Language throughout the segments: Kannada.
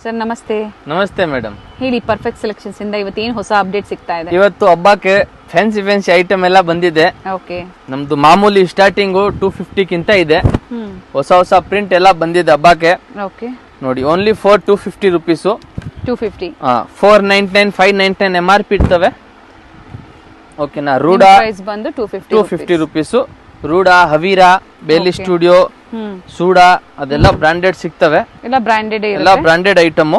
ಸರ್ ನಮಸ್ತೆ. ನಮಸ್ತೆ ಮೇಡಮ್. ಹೇಳಿ, ಪರ್ಫೆಕ್ಟ್ ಸೆಲೆಕ್ಷನ್ಸ್ ಇಂದ ಇವತ್ತೇನು ಹೊಸ ಅಪ್ಡೇಟ್ ಸಿಗ್ತಾ ಇದೆ? ಇವತ್ತು ಹಬ್ಬಕ್ಕೆ ಫ್ಯಾನ್ಸಿ ಐಟಮ್ ಎಲ್ಲ ಬಂದಿದೆ. ಓಕೆ. ನಮ್ದು ಮಾಮೂಲಿ ಸ್ಟಾರ್ಟಿಂಗು 250 ಕಿಂತ ಇದೆ. ಹೊಸ ಪ್ರಿಂಟ್ ಎಲ್ಲ ಬಂದಿದೆ ಹಬ್ಬಕ್ಕೆ. ಓಕೆ ನೋಡಿ, ಓನ್ಲಿ ಫಾರ್ 250 ರುಪೀಸು. 250. 499 599 MRP ಇರ್ತವೆ. ಓಕೆನಾ. ರೂಢಾ ಪ್ರೈಸ್ ಬಂದು 250 ರುಪೀಸು. ರೂಢಾ, ಹವೀರಾ, ಬೇಲಿ ಸ್ಟುಡಿಯೋ, ಸೂಡಾ ಅದೆಲ್ಲ ಬ್ರಾಂಡೆಡ್ ಸಿಗ್ತವೆ. ಎಲ್ಲ ಬ್ರಾಂಡೆಡ್ ಎಲ್ಲ ಬ್ರಾಂಡೆಡ್ ಐಟಮ್.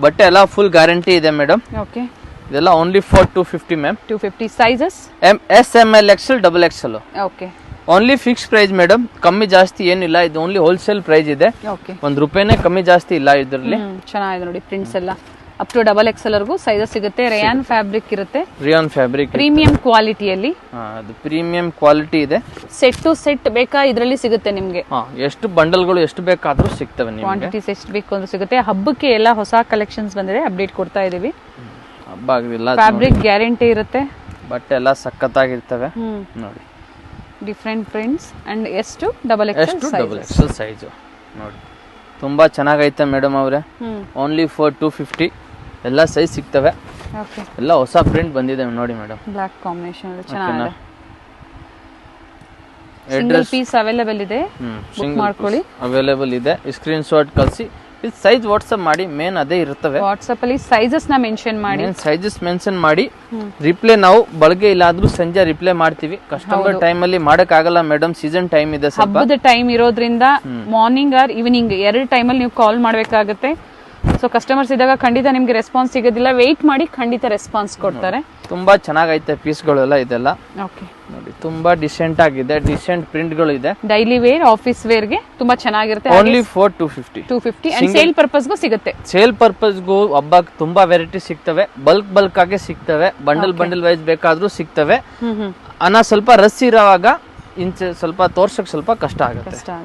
ಬಟ್ಟೆ ಎಲ್ಲ ಫುಲ್ ಗ್ಯಾರಂಟಿ ಇದೆ ಮೇಡಮ್. ಓಕೆ. ಇದೆಲ್ಲ only for 250 ma'am. 250 sizes S M L XL XXL. Okay. Only fix price madam. ಕಮ್ಮಿ ಜಾಸ್ತಿ ಏನಿಲ್ಲ. ಇದು ಓನ್ಲಿ ಹೋಲ್ಸೇಲ್ ಪ್ರೈಸ್ ಇದೆ. ಓಕೆ. ₹1 ಕಮ್ಮಿ ಜಾಸ್ತಿ ಇಲ್ಲ ಇದರಲ್ಲಿ. ಚೆನ್ನಾಗಿದೆ ನೋಡಿ, ಪ್ರಿಂಟ್ಸ್ ಎಲ್ಲ ಅಪ್ ಟು XXL ವರೆಗೂ ಸೈಜಸ್ ಸಿಗುತ್ತೆ. ರೇಯಾನ್ ಫ್ಯಾಬ್ರಿಕ್ ಇರುತ್ತೆ. ರಿಯಾನ್ ಫ್ಯಾಬ್ರಿಕ್ ಪ್ರೀಮಿಯಂ ಕ್ವಾಲಿಟಿಯಲ್ಲಿ. ಅದು ಪ್ರೀಮಿಯಂ ಕ್ವಾಲಿಟಿ ಇದೆ. ಸೆಟ್ ಟು ಸೆಟ್ ಬೇಕಾ ಇದರಲ್ಲಿ ಸಿಗುತ್ತೆ ನಿಮಗೆ. ಎಷ್ಟು ಬಂಡಲ್ಗಳು ಎಷ್ಟು ಬೇಕಾದ್ರೂ ಸಿಗ್ತವೆ ನಿಮಗೆ. ಕ್ವಾಂಟಿಟೀಸ್ ಎಷ್ಟು ಬೇಕು ಅಂದ್ರೆ ಸಿಗುತ್ತೆ. ಹಬ್ಬಕ್ಕೆ ಎಲ್ಲ ಹೊಸ ಕಲೆಕ್ಷನ್ಸ್ ಬಂದಿದೆ, ಅಪ್ಡೇಟ್ ಕೊಡ್ತಾ ಇದೀವಿ. ಹಬ್ಬ ಆಗಲಿಲ್ಲ. ಫ್ಯಾಬ್ರಿಕ್ ಗ್ಯಾರಂಟಿ ಇರುತ್ತೆ. ಬಟ್ಟೆ ಎಲ್ಲ ಸಖತ್ತಾಗಿರ್ತವೆ ನೋಡಿ. ಡಿಫರೆಂಟ್ ಪ್ರಿಂಟ್ಸ್ ಅಂಡ್ ಎಷ್ಟು XXL ಸೈಜ್ ನೋಡಿ. ತುಂಬಾ ಚೆನ್ನಾಗೈತೆ ಮೇಡಮ್ ಅವರೇ. ಓನ್ಲಿ ಫಾರ್ 250 ಎಲ್ಲ ಸೈಜ್ ಸಿಗ್ತವೆ. ಓಕೆ. ಎಲ್ಲ ಹೊಸ ಪ್ರಿಂಟ್ ಬಂದಿದೆ ನೋಡಿ ಮೇಡಮ್. ಬ್ಲಾಕ್ ಕಾಂಬಿನೇಷನ್ ಚೆನ್ನಾಗಿದೆ. ಸಿಂಗಲ್ ಪೀಸ್ ಅವೈಲೇಬಲ್ ಇದೆ, ಬುಕ್ ಮಾಡ್ಕೊಳ್ಳಿ. ಅವೈಲೇಬಲ್ ಇದೆ. ಸ್ಕ್ರೀನ್ ಶಾಟ್ ಕಳಿಸಿ. ಇದು ಸೈಜ್ ವಾಟ್ಸ್ಆಪ್ ಮಾಡಿ. ಮೇನ್ ಅದೇ ಇರುತ್ತವೆ. ವಾಟ್ಸ್ಆಪ್ ಅಲ್ಲಿ ಸೈಜಸ್ ನ ಮೆನ್ಷನ್ ಮಾಡಿ. ಸೈಜಸ್ ಮೆನ್ಷನ್ ಮಾಡಿ. ರಿಪ್ಲೈ ನಾವು ಬೆಳಗ್ಗೆ ಇಲ್ಲಾದ್ರೂ ಸಂಜೆ ರಿಪ್ಲೈ ಮಾಡ್ತೀವಿ. ಕಸ್ಟಮರ್ ಟೈಮ್ ಅಲ್ಲಿ ಮಾಡಕ್ ಆಗಲ್ಲ ಮೇಡಮ್, ಸೀಸನ್ ಟೈಮ್ ಇದೆ. ಹಬ್ಬದ ಟೈಮ್ ಇರೋದ್ರಿಂದ ಮಾರ್ನಿಂಗ್ ಆರ್ ಈವ್ನಿಂಗ್ 2 ಟೈಮಲ್ಲಿ ನೀವು ಕಾಲ್ ಮಾಡ್ಬೇಕಾಗುತ್ತೆ. ಸೊ ಕಸ್ಟಮರ್ಸ್ ಇದ್ದಾಗ ಖಂಡಿತ ನಿಮ್ಗೆ ರೆಸ್ಪಾನ್ಸ್ ಸಿಗೋದಿಲ್ಲ. ವೆಯ್ಟ್ ಮಾಡಿ, ಖಂಡಿತ ರೆಸ್ಪಾನ್ಸ್ ಕೊಡ್ತಾರೆ. ತುಂಬಾ ಚೆನ್ನಾಗೈತೆ ಪೀಸ್ಗಳೆಲ್ಲ. ಇದೆಲ್ಲ ಓಕೆ ನೋಡಿ, ತುಂಬಾ ಡಿಸೆಂಟ್ ಆಗಿದೆ. ಡಿಸೆಂಟ್ ಪ್ರಿಂಟ್ ಗಳು ಇದೆ. ಡೈಲಿ ವೇರ್, ಆಫೀಸ್ ವೇರ್ ಗೆ ತುಂಬಾ ಚೆನ್ನಾಗಿರುತ್ತೆ. Only for 250 and sale purpose ಗೂ ಸಿಗುತ್ತೆ. ಸೇಲ್ ಪರ್ಪಸ್ ಗೂ ಹಬ್ಬಕ್ಕೆ ತುಂಬಾ ವೆರೈಟಿ ಸಿಗ್ತವೆ. ಬಲ್ಕ್ ಆಗಿ ಸಿಗ್ತವೆ. ಬಂಡಲ್ ವೈಸ್ ಬೇಕಾದ್ರೂ ಸಿಗ್ತವೆ. ಸ್ವಲ್ಪ ರಸ್ ಇರೋವಾಗ ಸ್ವಲ್ಪ ತೋರ್ಸಕ್ ಸ್ವಲ್ಪ ಕಷ್ಟ ಆಗುತ್ತೆ.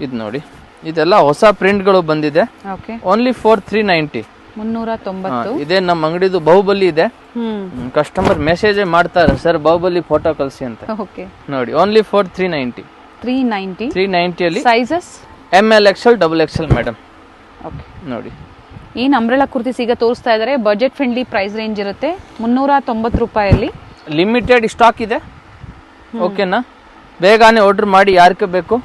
ಇದು ನೋಡಿ, ಇದೆಲ್ಲ ಹೊಸ ಪ್ರಿಂಟ್ ಗಳು ಬಂದಿದೆ. Only for 390. 390 ಇದೆ. ನಮ್ಮ ಅಂಗಡಿದು ಬಾಹುಬಲಿ ಇದೆ. ಕಸ್ಟಮರ್ ಮೆಸೇಜ್ ಮಾಡ್ತಾರೆ, ಸರ್ ಬಾಹುಬಲಿ ಫೋಟೋ ಕಳಿಸಿ ಅಂತ. ನೋಡಿ, ಓನ್ಲಿ ಫಾರ್ 390. 390 ಅಲ್ಲಿ sizes ML XL XXL madam. ನೋಡಿ, ಏನ್ ಅಂಬ್ರೆಲಾ ಕುರ್ತೀಸ್ ಈಗ ತೋರಿಸ್ತಾ ಇದಾರೆ. ಬಜೆಟ್ ಫ್ರೆಂಡ್ಲಿ ಪ್ರೈಸ್ ರೇಂಜ್ ಇರುತ್ತೆ. 390 ರೂಪಾಯಲ್ಲಿ ಲಿಮಿಟೆಡ್ ಸ್ಟಾಕ್ ಇದೆ. ಓಕೆನಾ, ಬೇಗನೆ ಆರ್ಡರ್ ಮಾಡಿ ಯಾರಿಗೆ ಬೇಕು.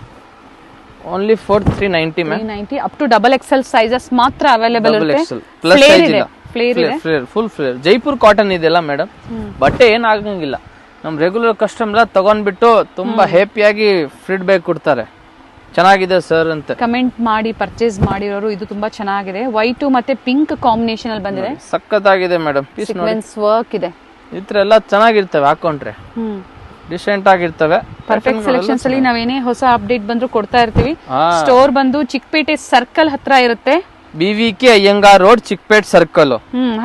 Only for 390 ma'am. 390 up to XXL sizes ಮಾತ್ರ ಅವೈಲೇಬಲ್ ಇರುತ್ತೆ. ಪ್ಲಸ್ ಸೈಜ್ ಇಲ್ಲ. ಫುಲ್ ಫ್ಲೇರ್ ಜೈಪುರ್ ಕಾಟನ್ ಇದೆಲ್ಲ ಮೇಡಮ್. ಬಟ್ಟೆ ಏನ್ ಆಗಂಗಿಲ್ಲ. ನಮ್ ರೆಗ್ಯುಲರ್ ಕಸ್ಟಮರ್ ತಗೊಂಡ್ಬಿಟ್ಟು ತುಂಬಾ ಹ್ಯಾಪಿಯಾಗಿ ಫೀಡ್ಬ್ಯಾಕ್ ಕೊಡ್ತಾರೆ, ಚೆನ್ನಾಗಿದೆ ಸರ್ ಅಂತ. ಕಮೆಂಟ್ ಮಾಡಿ ಪರ್ಚೇಸ್ ಮಾಡಿರೋರು ಇದು ತುಂಬಾ ಚೆನ್ನಾಗಿದೆ. ವೈಟ್ ಮತ್ತೆ ಪಿಂಕ್ ಕಾಂಬಿನೇಷನ್ ಅಲ್ಲಿ ಬಂದಿದೆ. ಸಖತ್ತಾಗಿದೆ ಮೇಡಮ್. ಸೀಕ್ವೆನ್ಸ್ ವರ್ಕ್ ಇದೆ. ಇತರ ಎಲ್ಲ ಚೆನ್ನಾಗಿರ್ತವೆ ಹಾಕೊಂಡ್ರೆ. ಡಿಸೆಂಟ್ ಆಗಿರ್ತವೆ. ಪರ್ಫೆಕ್ಟ್ ಸೆಲೆಕ್ಷನ್ಸ್ ಅಲ್ಲಿ ನಾವೇನೇ ಹೊಸ ಅಪ್ಡೇಟ್ ಬಂದ್ರು ಕೊಡ್ತಾ ಇರ್ತೀವಿ. ಸ್ಟೋರ್ ಬಂದು ಚಿಕ್ಕಪೇಟೆ ಸರ್ಕಲ್ ಹತ್ರ ಇರುತ್ತೆ. BVK Iyengar road, Chickpet circle.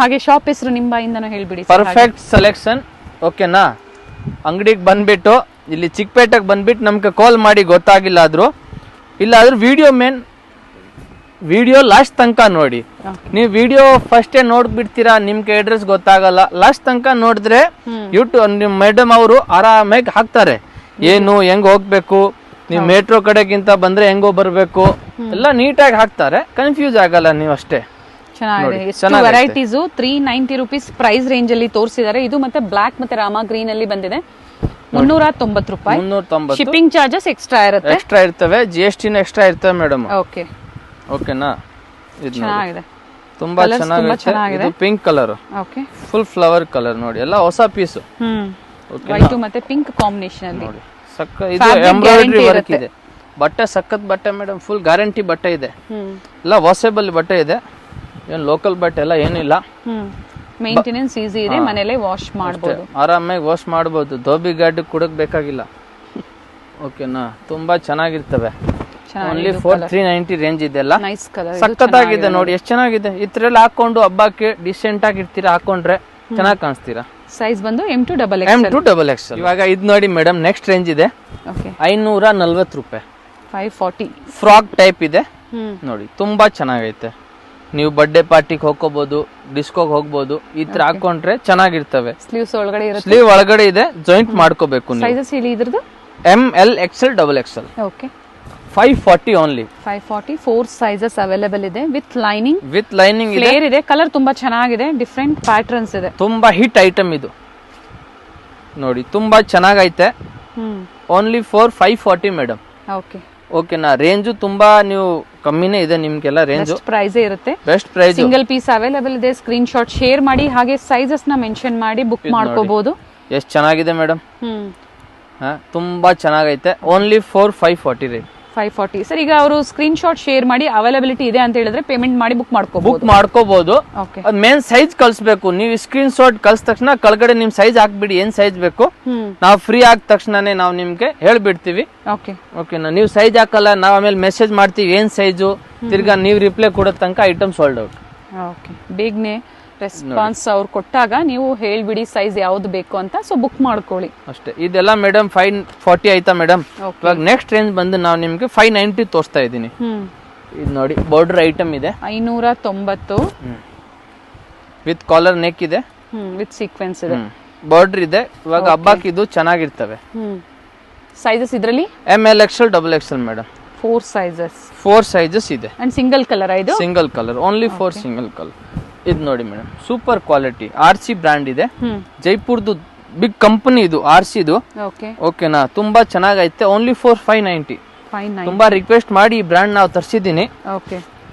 ಹಾಗೆ ಶಾಪ್ ಹೆಸರು ನಿಮ್ಮ ಬಾಯಿಂದನೂ ಹೇಳ್ಬಿಡಿ. Perfect selection. ಓಕೆನಾ. ಅಂಗಡಿಗೆ ಬಂದ್ಬಿಟ್ಟು ಇಲ್ಲಿ ಚಿಕ್ಕಪೇಟೆಗೆ ಬಂದ್ಬಿಟ್ಟು ನಮ್ಗೆ ಕಾಲ್ ಮಾಡಿ ಗೊತ್ತಾಗಿಲ್ಲ ಆದ್ರೂ ವಿಡಿಯೋ ಲಾಸ್ಟ್ ತನಕ ನೋಡಿ. ನೀವು ವಿಡಿಯೋ ಫಸ್ಟೇ ನೋಡ್ಬಿಡ್ತೀರಾ, ನಿಮ್ಗೆ ಅಡ್ರೆಸ್ ಗೊತ್ತಾಗಲ್ಲ. ಲಾಸ್ಟ್ ತನಕ ನೋಡಿದ್ರೆ ಯೂಟ್ಯೂಬ್ ಮೇಡಮ್ ಅವರು ಆರಾಮಾಗಿ ಹಾಕ್ತಾರೆ. ಏನು ಹೆಂಗ್ ಹೋಗ್ಬೇಕು, ನೀವು ಮೆಟ್ರೋ ಕಡೆಗಿಂತ ಬಂದ್ರೆ ಹೆಂಗೋ ಬರ್ಬೇಕು ಎಲ್ಲ ನೀಟಾಗಿ ಹಾಕ್ತಾರೆ. ಕನ್ಫ್ಯೂಸ್ ಆಗಲ್ಲ ನೀವು ಅಷ್ಟೇ. ಚೆನ್ನಾಗಿದೆ. ಎಷ್ಟು ವೆರೈಟೀಸ್ 390 ರುಪೀಸ್ ಪ್ರೈಸ್ ರೇಂಜ್ ಅಲ್ಲಿ ತೋರಿಸಿದ್ದಾರೆ. ಇದು ಮತ್ತೆ ಬ್ಲಾಕ್ ಮತ್ತೆ ರಾಮಾ ಗ್ರೀನ್ ಅಲ್ಲಿ ಬಂದಿದೆ. 390 ರೂಪಾಯಿ. ಶಿಪ್ಪಿಂಗ್ ಚಾರ್ಜಸ್ ಎಕ್ಸ್ಟ್ರಾ ಇರ್ತವೆ. GST ಎಕ್ಸ್ಟ್ರಾ ಇರ್ತವೆ ಮೇಡಮ್. ಓಕೆನಾ. ಚೆನ್ನಾಗಿದೆ. ತುಂಬಾ ಚೆನ್ನಾಗಿದೆ. ಇದು pink colour, full flower colour ನೋಡಿ. ಎಲ್ಲ ಹೊಸ ಪೀಸ್. ವೈಟ್ ಮತ್ತೆ ಪಿಂಕ್ ಕಾಂಬಿನೇಷನ್ ಅಲ್ಲಿ ನೋಡಿ. ಇದು ಎಂಬ್ರಾಯ್ಡರಿ ವರ್ಕ್ ಇದೆ. ಬಟ್ಟೆ ಸಖತ್ ಬಟ್ಟೆ ಮೇಡಮ್. ಫುಲ್ ಗ್ಯಾರಂಟಿ ಬಟ್ಟೆ ಇದೆ. ಎಲ್ಲ ವಾಷೇಬಲ್ ಬಟ್ಟೆ ಇದೆ. ಏನ್ ಲೋಕಲ್ ಬಟ್ಟೆ ಎಲ್ಲ ಏನಿಲ್ಲ. ಮೇಂಟೆನೆನ್ಸ್ ಈಸಿ ಇದೆ. ಮನೆಯಲ್ಲೇ ವಾಶ್ ಮಾಡಬಹುದು, ಆರಾಮಾಗಿ ವಾಶ್ ಮಾಡಬಹುದು. ಧೋಬಿ ಗಾಡಿ ಕುಡಕ್ ಬೇಕಾಗಿಲ್ಲ. ಓಕೆನಾ. ತುಂಬಾ ಚೆನ್ನಾಗಿರ್ತವೆ. ಓನ್ಲಿ ಫಾರ್ 390 ರೇಂಜ್ ಇದೆಲ್ಲ. ಸಖತ್ತಾಗಿದೆ ನೋಡಿ, ಎಷ್ಟು ಚೆನ್ನಾಗಿದೆ. ಇದ್ರಲ್ಲಿ ಹಾಕೊಂಡು ಹಬ್ಬಕ್ಕೆ ಡಿಸೆಂಟ್ ಆಗಿರ್ತೀರಾ, ಹಾಕೊಂಡ್ರೆ ಚೆನ್ನಾಗಿ ಕಾಣಿಸ್ತೀರಾ. ಸೈಜ್ ಬಂದು M to XXL. ಇವಾಗ ಇದು ನೋಡಿ ಮೇಡಮ್, ನೆಕ್ಸ್ಟ್ ರೇಂಜ್ ಇದೆ. 540 ರೂಪಾಯಿ. 540 ಫ್ರಾಕ್ ಟೈಪ್ ಇದೆ ನೋಡಿ. ತುಂಬಾ ಚೆನ್ನಾಗೈತೆ. ನೀವು ಬರ್ಡೇ ಪಾರ್ಟಿಗೆ ಹೋಗ್ಕೋಬಹುದು, ಡಿಸ್ಕೋಗೆ ಹೋಗ್ಬೋದು. ಈ ತರ ಹಾಕೊಂಡ್ರೆ ಚೆನ್ನಾಗಿರ್ತವೆ. ಸ್ಲೀವ್ ಒಳಗಡೆ ಇದೆ, ಜಾಯಿಂಟ್ ಮಾಡ್ಕೋಬೇಕು. ಸೈಜಸ್ ಹೇಳಿ ಇದ್ರದ್ದು. ML XL XXL. 540 only. 540 4 sizes available ಇದೆ ವಿತ್ ಲೈನಿಂಗ್ ಇದೆ, ಫ್ಲೇರ್ ಇದೆ. ಕಲರ್ ತುಂಬಾ ಚೆನ್ನಾಗಿದೆ, ಡಿಫ್ರೆಂಟ್ ಪ್ಯಾಟರ್ನ್ಸ್ ಇದೆ. ತುಂಬಾ ಹಿಟ್ ಐಟಮ್ ಇದು ನೋಡಿ, ತುಂಬಾ ಚೆನ್ನಾಗೈತೆ. Only for 540 madam. ಓಕೆ ಓಕೆನಾ. ರೇಂಜು ತುಂಬಾ ನೀವು ಕಮ್ಮಿನೇ ಇದೆ ನಿಮ್ಗೆಲ್ಲ ರೇಂಜ್. ಪ್ರೈಸ್ ಇರುತ್ತೆ, best price. Single piece available ಇದೆ. ಸ್ಕ್ರೀನ್ ಶಾಟ್ ಶೇರ್ ಮಾಡಿ, ಹಾಗೆ ಸೈಜಸ್ ನ ಮೆನ್ಷನ್ ಮಾಡಿ ಬುಕ್ ಮಾಡ್ಕೋಬಹುದು. ಎಷ್ಟು ಚೆನ್ನಾಗಿದೆ ಮೇಡಮ್, ತುಂಬಾ ಚೆನ್ನಾಗೈತೆ. Only for 540 rate. 540 ಸರ್. ಈಗ ಅವರು ಸ್ಕ್ರೀನ್ ಶಾಟ್ ಶೇರ್ ಮಾಡಿ ಅವೈಲಬಿಲಿಟಿ ಇದೆ ಅಂತ ಹೇಳಿದ್ರೆ ಪೇಮೆಂಟ್ ಮಾಡಿ ಬುಕ್ ಮಾಡ್ಕೋಬಹುದು. ಅದ್ ಮೇನ್ ಸೈಜ್ ಕಳ್ಸ್ಬೇಕು. ನೀವು ಸ್ಕ್ರೀನ್ ಶಾಟ್ ಕಳ್ಸ ತಕ್ಷಣ ಕೆಳಗಡೆ ನಿಮ್ ಸೈಜ್ ಹಾಕ್ಬಿಡಿ, ಏನ್ ಸೈಜ್ ಬೇಕು. ನಾವು ಫ್ರೀ ಆದ ತಕ್ಷಣನೇ ನಾವು ನಿಮ್ಗೆ ಹೇಳ್ಬಿಡ್ತೀವಿ. ಓಕೆನಾ. ನೀವು ಸೈಜ್ ಹಾಕಲ್ಲ, ನಾವ್ ಆಮೇಲೆ ಮೆಸೇಜ್ ಮಾಡ್ತೀವಿ ಏನ್ ಸೈಜು, ತಿರ್ಗಾ ನೀವು ರಿಪ್ಲೈ ಕೊಡೋ ತನಕ ಐಟಮ್ ಸೋಲ್ಡ್ ಔಟ್. ಬೇಗನೆ ರೆಸ್ಪಾನ್ಸ್ ಅವ್ರು ಕೊಟ್ಟಾಗ ನೀವು ಹೇಳ್ಬಿಡಿ ಸೈಜ್ ಯಾವ್ದು ಬೇಕು ಅಂತ, ಸೊ ಬುಕ್ ಮಾಡ್ಕೊಳ್ಳಿ ಅಷ್ಟೇ. ಇದೆಲ್ಲ ಮೇಡಮ್ 540 ಆಯ್ತಾ ಮೇಡಮ್. ಇವಾಗ ನೆಕ್ಸ್ಟ್ ರೇಂಜ್ ಬಂದು ನಾವು ನಿಮ್ಗೆ 590 ತೋರಿಸ್ತಾ ಇದ್ದೀನಿ. ಇದು ನೋಡಿ, ಬಾರ್ಡರ್ ಐಟಮ್ ಇದೆ 590 ವಿತ್ ಕಾಲರ್ ನೆಕ್ ಇದೆ, ವಿತ್ ಸೀಕ್ವೆನ್ಸ್ ಇದೆ, ಬಾರ್ಡರ್ ಇದೆ. ಇವಾಗ ಹಬ್ಬಕ್ಕೆ ಇದು ಚೆನ್ನಾಗಿರ್ತವೆ. ಸೈಜಸ್ ಇದರಲ್ಲಿ ML XL XXL madam. 4 sizes ಇದೆ. ಅಂಡ್ ಸಿಂಗಲ್ ಕಲರ್ ಇದು, single colour, only 4 single colour. ಇದು ನೋಡಿ madam, super quality RC brand ಇದೆ. ಜೈಪುರ್ದು ಬಿಗ್ ಕಂಪನಿ ಇದು RC ಇದು. ಓಕೆನಾ. ತುಂಬಾ ಚೆನ್ನಾಗೈತೆ. Only for 590. ತುಂಬಾ ರಿಕ್ವೆಸ್ಟ್ ಮಾಡಿ ಈ ಬ್ರ್ಯಾಂಡ್ ನಾವು ತರಿಸಿದೀನಿ.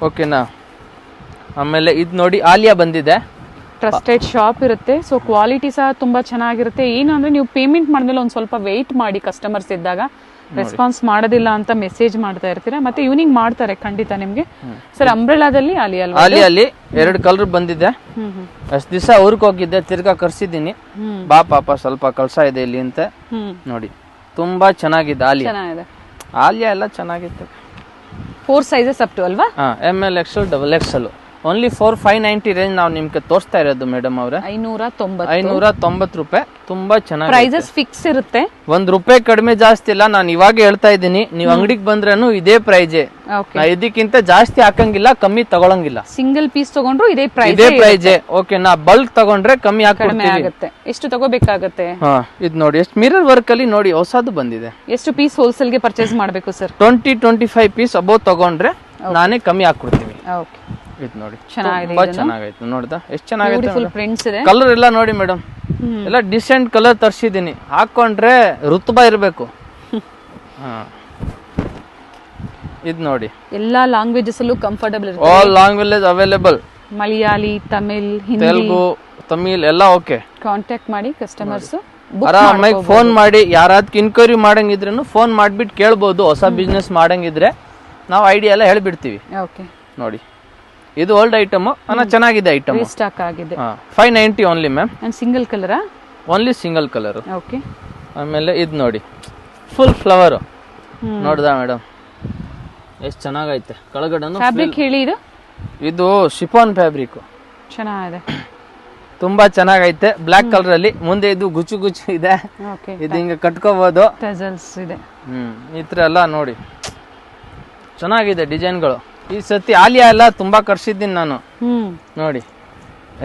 ಓಕೆನಾ. ಆಮೇಲೆ ಇದು ನೋಡಿ, ಆಲಿಯಾ ಬಂದಿದೆ. ಟ್ರಸ್ಟೆಡ್ ಶಾಪ್ ಇರುತ್ತೆ, ಸೊ ಕ್ವಾಲಿಟಿ ಸಹ ತುಂಬಾ ಚೆನ್ನಾಗಿರುತ್ತೆ. ಏನು ಅಂದ್ರೆ ನೀವು ಪೇಮೆಂಟ್ ಮಾಡಿದ್ಮೇಲೆ ಒಂದ್ ಸ್ವಲ್ಪ ವೆಯ್ಟ್ ಮಾಡಿ, ಕಸ್ಟಮರ್ಸ್ ಇದ್ದಾಗ ರೆಸ್ಪಾನ್ಸ್ ಮಾಡೋದಿಲ್ಲ ಅಂತ ಮೆಸೇಜ್ ಮಾಡ್ತಾ ಇರ್ತೀರಾ, ಮತ್ತೆ ಈವ್ನಿಂಗ್ ಮಾಡ್ತಾರೆ ಖಂಡಿತ ನಿಮ್ಗೆ. ಸರ್ ಅಂಬ್ರೆಲಾದಲ್ಲಿ ಆಲಿಯಲ್ಲಿ 2 ಕಲರ್ ಬಂದಿದೆ. ಅಷ್ಟ್ ದಿವಸ ಊರ್ಗ್ ಹೋಗಿದ್ದೆ, ತಿರ್ಗಾ ಕರ್ಸಿದ್ದೀನಿ. ಬಾ ಪಾಪ ಸ್ವಲ್ಪ ಕಳ್ಸ ಇದೆ ಇಲ್ಲಿ ಅಂತ. ನೋಡಿ ತುಂಬಾ ಚೆನ್ನಾಗಿದೆ ಆಲಿಯಾ. ಆಲಿಯಾ ಎಲ್ಲ ಚೆನ್ನಾಗಿತ್ತು. 4 ಸೈಜಸ್ ಅಪ್ ಟು ಅಲ್ವಾ? ML XL XXL. Only for 590 range ನಾವು ನಿಮ್ಗೆ ತೋರಿಸ್ತಾ ಇರೋದು ಮೇಡಮ್ ಅವ್ರೆ. 590 ರೂಪಾಯಿ. ತುಂಬಾ ಚೆನ್ನಾಗಿ ಪ್ರೈಸಸ್ ಫಿಕ್ಸ್ ಇರುತ್ತೆ, ₹1 ಕಡಿಮೆ ಜಾಸ್ತಿ ಇಲ್ಲ. ನಾನು ಇವಾಗ ಹೇಳ್ತಾ ಇದ್ದೀನಿ, ನೀವು ಅಂಗಡಿಗೆ ಬಂದ್ರೂ ಇದೇ ಪ್ರೈಜೇ. ಇದಕ್ಕಿಂತ ಜಾಸ್ತಿ ಹಾಕಂಗಿಲ್ಲ, ಕಮ್ಮಿ ತಗೊಳಂಗಿಲ್ಲ. ಸಿಂಗಲ್ ಪೀಸ್ ತಗೊಂಡ್ರು ಇದೇ ಪ್ರೈಜೇ. ಓಕೆ ನಾ ಬಲ್ಕ್ ತಗೊಂಡ್ರೆ ಕಮ್ಮಿ ಆಗುತ್ತೆ. ಎಷ್ಟು ತಗೋಬೇಕಾಗತ್ತೆ? ಇದು ನೋಡಿ, ಎಷ್ಟು ಮಿರರ್ ವರ್ಕ್ ಅಲ್ಲಿ ನೋಡಿ ಹೊಸದು ಬಂದಿದೆ. ಎಷ್ಟು ಪೀಸ್ ಹೋಲ್ಸೇಲ್ ಗೆ ಪರ್ಚೇಸ್ ಮಾಡಬೇಕು ಸರ್? 20-25 ಪೀಸ್ ಅಬೌವ್ ತಗೊಂಡ್ರೆ ನಾನೇ ಕಮ್ಮಿ ಹಾಕೊಡ್ತೀನಿ. ಇದು ನೋಡಿ, ತುಂಬಾ ಚೆನ್ನಾಗೈತೆ. ನೋಡ್ದಾ ಎಷ್ಟು ಚೆನ್ನಾಗೈತೆ. ಕಲರ್ ಎಲ್ಲ ನೋಡಿ ಮೇಡಮ್, ಎಲ್ಲ ಡಿಸೆಂಟ್ ಕಲರ್ ತರ್ಸಿದೀನಿ. ಹಾಕೊಂಡ್ರೆ ಋತುಬಾ ಇರ್ಬೇಕು. ಇದು ನೋಡಿ, ಎಲ್ಲಾ ಲ್ಯಾಂಗ್ವೇಜಸ್ ಅಲ್ಲೂ ಕಂಫರ್ಟಬಲ್ ಇರುತ್ತೆ. All languages available. Malayali, Tamil, Hindi, Telugu, Tamil ಎಲ್ಲ ಓಕೆ. ಕಾಂಟ್ಯಾಕ್ಟ್ ಮಾಡಿ ಕಸ್ಟಮರ್ಸ್. ಆರಾಮಾಗಿ ಫೋನ್ ಮಾಡಿ, ಯಾರಾದ್ರೂ ಇನ್ಕ್ವೈರಿ ಮಾಡಂಗಿದ್ರು ಫೋನ್ ಮಾಡ್ಬಿಟ್ಟು ಕೇಳ್ಬೋದು. ಹೊಸ ಬಿಸ್ನೆಸ್ ಮಾಡಂಗಿದ್ರೆ ನಾವು ಐಡಿಯಾ ಎಲ್ಲ ಹೇಳ್ಬಿಡ್ತೀವಿ. ನೋಡಿ, ಇದು ಓಲ್ಡ್ ಐಟಮ್, ಚೆನ್ನಾಗಿದೆ ಐಟಮ್. ಸ್ಟಾಕ್ ಆಗಿದೆ. 590 ಓನ್ಲಿ ಮ್ಯಾಮ್. ಸಿಂಗಲ್ ಕಲರಾ? Only single colour. ಓಕೆ. ಆಮೇಲೆ ಇದು ನೋಡಿ, ಫುಲ್ ಫ್ಲವರ್. ನೋಡ್ದಾ ಮೇಡಮ್ ಎಷ್ಟು ಚೆನ್ನಾಗೈತೆ. ಕೆಳಗಡೆ ಫ್ಯಾಬ್ರಿಕ್ ಹೇಳಿ. ಇದು ಶಿಫಾನ್ ಫ್ಯಾಬ್ರಿಕ್. ಚೆನ್ನಾಗಿದೆ, ತುಂಬಾ ಚೆನ್ನಾಗೈತೆ. ಬ್ಲಾಕ್ ಕಲರ್ ಅಲ್ಲಿ ಮುಂದೆ ಇದು ಗುಚ್ಚು ಗುಚ್ಚು ಇದೆ. ಇದು ಹಿಂಗೆ ಕಟ್ಕೋಬಹುದು. ಈ ತರ ಎಲ್ಲ ನೋಡಿ ಚೆನ್ನಾಗಿದೆ ಡಿಸೈನ್ಗಳು. ಈ ಸತಿ ಆಲಿಯಾ ಎಲ್ಲ ತುಂಬಾ ಕರ್ಸಿದ್ದೀನಿ ನಾನು. ನೋಡಿ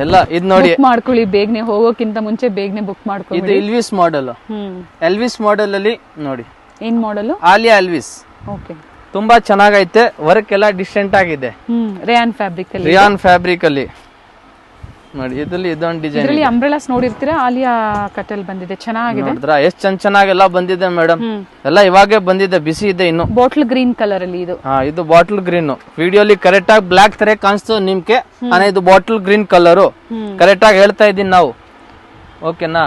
ಎಲ್ಲ ಇದು ನೋಡಿ ಮಾಡ್ಕೊಳ್ಳಿ, ಬೇಗನೆ ಹೋಗೋಕ್ಕಿಂತ ಮುಂಚೆ ಬೇಗನೆ ಬುಕ್ ಮಾಡ್ಕೊಳ್ಳಿ. ಇದು ಎಲ್ವಿಸ್ ಮಾಡೆಲ್. ಎಲ್ವಿಸ್ ಮಾಡೆಲ್ ಅಲ್ಲಿ ನೋಡಿ. ಏನ್ ಮಾಡೆಲ್? ಆಲಿಯಾ ಎಲ್ವಿಸ್. ಓಕೆ. ತುಂಬಾ ಚೆನ್ನಾಗೈತೆ. ವರ್ಕ್ ಎಲ್ಲ ಡಿಸೆಂಟ್ ಆಗಿದೆ. ರೇಯಾನ್ ಫ್ಯಾಬ್ರಿಕ್ ಅಲ್ಲಿ ನೋಡಿ. ಇದರಲ್ಲಿ ಇದೊಂದು ಡಿಸೈನ್. ಇದರಲ್ಲಿ ಅಂಬ್ರೆಲಾಸ್ ನೋಡಿರ್ತೀರಾ, ಆಲಿಯಾ ಕಟಲ್ ಬಂದಿದೆ, ಚೆನ್ನಾಗಿದೆ. ನೋಡಿದ್ರಾ ಎಷ್ಟು ಚೆನ್ನಾಗೆಲ್ಲ ಬಂದಿದೆ ಮೇಡಮ್. ಎಲ್ಲ ಇವಾಗೆ ಬಂದಿದೆ, ಬಿಸಿ ಇದೆ ಇನ್ನು. ಬಾಟಲ್ ಗ್ರೀನ್ ಕಲರ್ ಅಲ್ಲಿ ಇದು. ಇದು ಬಾಟಲ್ ಗ್ರೀನ್. ವಿಡಿಯೋಲಿ ಕರೆಕ್ಟ್ ಆಗಿ ಬ್ಲಾಕ್ ತರ ಕಾಣಿಸ್ತು ನಿಮ್ಗೆ. ಇದು ಬಾಟಲ್ ಗ್ರೀನ್ ಕಲರ್ ಕರೆಕ್ಟ್ ಆಗಿ ಹೇಳ್ತಾ ಇದೀನಿ ನಾವು. ಓಕೆನಾ.